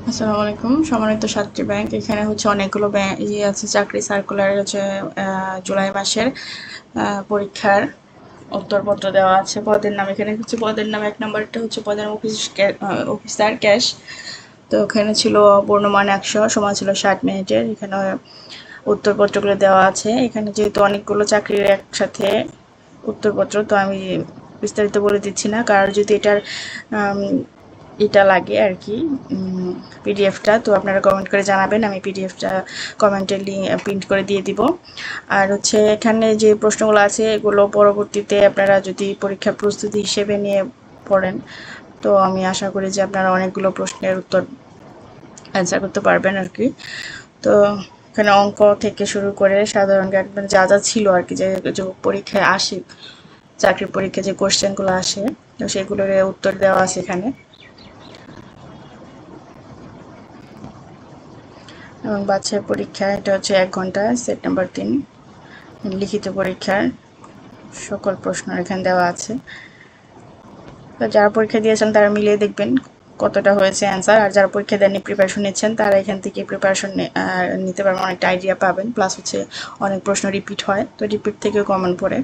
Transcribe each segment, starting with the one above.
আসসালামু আলাইকুম। সম্মানিত সাতটি ব্যাংক, এখানে হচ্ছে অনেকগুলো আছে চাকরি সার্কুলার হচ্ছে জুলাই মাসের পরীক্ষার উত্তরপত্র দেওয়া আছে। পদের নাম এখানে হচ্ছে পদের নাম 1 নম্বরটা হচ্ছে পদের অফিসার ক্যাশ। তো ওখানে ছিল পূর্ণমান 100, সময় ছিল 60 মিনিটের। এখানে উত্তরপত্রগুলো দেওয়া আছে। এখানে যেহেতু অনেকগুলো চাকরির একসাথে উত্তরপত্র, তো আমি বিস্তারিত বলে দিচ্ছি না। কারণ যদি এটার এটা লাগে আর কি, পিডিএফটা, তো আপনারা কমেন্ট করে জানাবেন, আমি পিডিএফটা কমেন্টে প্রিন্ট করে দিয়ে দিব। আর হচ্ছে এখানে যে প্রশ্নগুলো আছে এগুলো পরবর্তীতে আপনারা যদি পরীক্ষার প্রস্তুতি হিসেবে নিয়ে পড়েন, তো আমি আশা করি যে আপনারা অনেকগুলো প্রশ্নের উত্তর অ্যান্সার করতে পারবেন আর কি। তো এখানে অঙ্ক থেকে শুরু করে সাধারণ জ্ঞান মানে যা যা ছিল আর কি, যে যে পরীক্ষায় আসে, চাকরির পরীক্ষায় যে কোশ্চেনগুলো আসে, তো সেগুলোর উত্তর দেওয়া আছে এখানে। এবং বাছাই পরীক্ষা এটা হচ্ছে 1 ঘন্টা, সেট নাম্বার 3। লিখিত পরীক্ষার সকল প্রশ্ন এখানে দেওয়া আছে। তো যারা পরীক্ষা দিয়েছেন তারা মিলিয়ে দেখবেন কতটা হয়েছে অ্যান্সার। আর যারা পরীক্ষা দেননি, প্রিপারেশন নিচ্ছেন, তারা এখান থেকে প্রিপারেশন নিতে পারবেন, অনেকটা আইডিয়া পাবেন। প্লাস হচ্ছে অনেক প্রশ্ন রিপিট হয়, তো রিপিট থেকেও কমন পড়ে।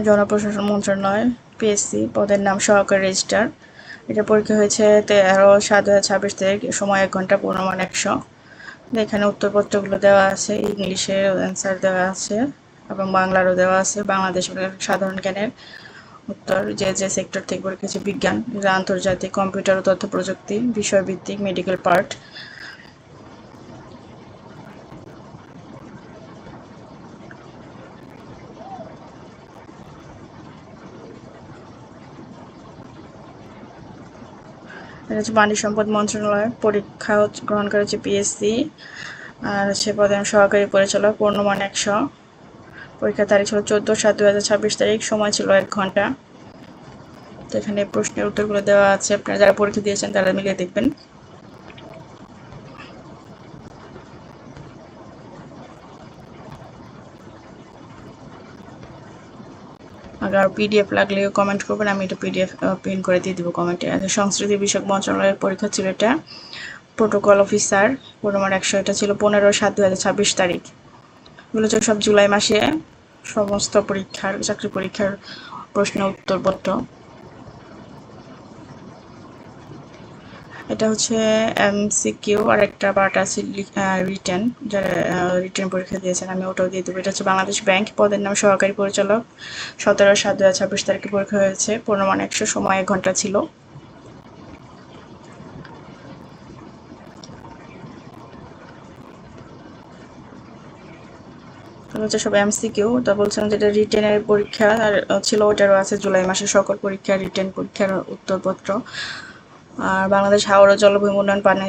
জনপ্রশাসন মন্ত্রণালয়, পিএসসি, পদের নাম সহকারী রেজিস্ট্রার। এটা পরীক্ষা হয়েছে 13/7/2023 তারিখ, সময় 1 ঘন্টা, পূর্ণমান 100। এখানে উত্তরপত্রগুলো দেওয়া আছে, ইংলিশে অ্যান্সার দেওয়া আছে এবং বাংলারও দেওয়া আছে। বাংলাদেশ সাধারণ জ্ঞানের উত্তর, যে যে সেক্টর থেকে পরীক্ষা হচ্ছে: বিজ্ঞান, আন্তর্জাতিক, কম্পিউটার ও তথ্য প্রযুক্তি, বিষয়ভিত্তিক, মেডিকেল পার্ট। এটা হচ্ছে পানি সম্পদ মন্ত্রণালয়, পরীক্ষা গ্রহণ করে হচ্ছে পিএসসি। আর হচ্ছে প্রধান সহকারী পরিচালক, পূর্ণমান 100। পরীক্ষার তারিখ ছিল 14/7/2026 তারিখ, সময় ছিল 1 ঘন্টা। তো এখানে প্রশ্নের উত্তরগুলো দেওয়া আছে, আপনারা যারা পরীক্ষা দিয়েছেন তারা মিলিয়ে দেখবেন। আর পিডিএফ লাগলে কমেন্ট করবেন, আমি এটা পিডিএফ প্রিন্ট করে দিয়ে দিব কমেন্টে। সংস্কৃতি বিষয়ক মন্ত্রণালয়ের পরীক্ষা ছিল এটা, প্রোটোকল অফিসার, পূর্ণমান 100। এটা ছিল 15/7/2026 তারিখ। এগুলো হচ্ছে সব জুলাই মাসে সমস্ত পরীক্ষার, চাকরি পরীক্ষার প্রশ্ন উত্তরপত্র। এটা হচ্ছে এমসিকিউ, আর একটা পার্ট আছে রিটেন, যারা রিটেন পরীক্ষা দিয়েছেন আমি ওটাও দিয়ে দেবো। এটা হচ্ছে বাংলাদেশ ব্যাংক, পদের নাম সহকারী পরিচালক, 17/7/2026 তারিখে পরীক্ষা হয়েছে, পূর্ণমান 100, সময় 1 ঘন্টা ছিল। হচ্ছে সব এমসিকিউ। তা বলছিলাম যেটা রিটেনের পরীক্ষা আর ছিল, ওটারও আছে জুলাই মাসের সকল পরীক্ষা রিটেন পরীক্ষার উত্তরপত্র। আর বাংলাদেশ হাওড় ও জলবায়ু উন্নয়ন পানি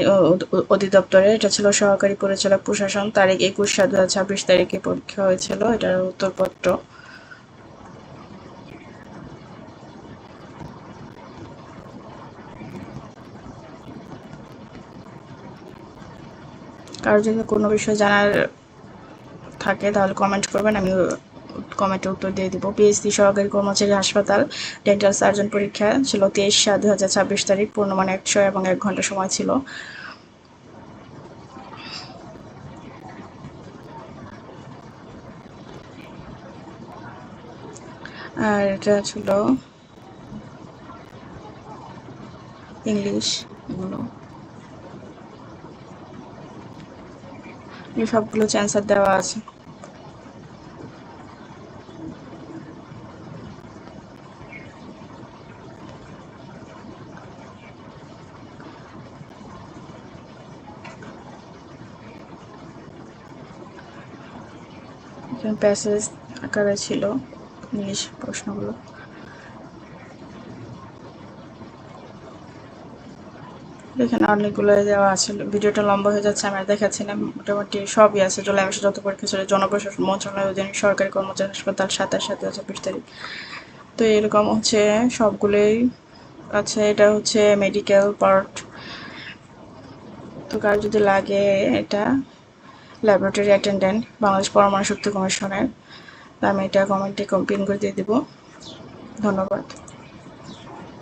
অধিদপ্তরে, এটা ছিল সহকারী পরিচালক প্রশাসন, তারিখ 21/7/2026 তারিখে পরীক্ষা হয়েছিল, এটার উত্তরপত্র। কারোর যদি কোনো বিষয় জানার থাকে তাহলে কমেন্ট করবেন, আমি কমেন্টে উত্তর দিয়ে দিব। পিএইচডি সহকারী কর্মচারী হাসপাতাল, ডেন্টাল সার্জন পরীক্ষা ছিল 23/7/2026 তারিখ, পূর্ণমান 100 এবং 1 ঘন্টা সময় ছিল। আর এটা ছিল ইংলিশ। এগুলো সবগুলো অ্যান্সার দেওয়া আছে। এখানে প্যাসেজ আকারে ছিল ইংলিশ প্রশ্নগুলো। এখানে অনেকগুলো দেওয়া আছে, ভিডিওটা লম্বা হয়ে যাচ্ছে, আমি আর দেখাচ্ছি না। মোটামুটি সবই আছে, জুলাই মাসে যত পরীক্ষা ছিল। জনপ্রশাসন মন্ত্রণালয় অধীন সরকারি কর্মচারী হাসপাতাল, 27/7/2026 তারিখ। তো এরকম হচ্ছে সবগুলোই আছে। এটা হচ্ছে মেডিকেল পার্ট। তো কার যদি লাগে, এটা ল্যাবরেটরি অ্যাটেন্ডেন্ট, বাংলাদেশ পরমাণু শক্তি কমিশনের। আমি এটা কমেন্টে পিন করে দিয়ে দিব। ধন্যবাদ।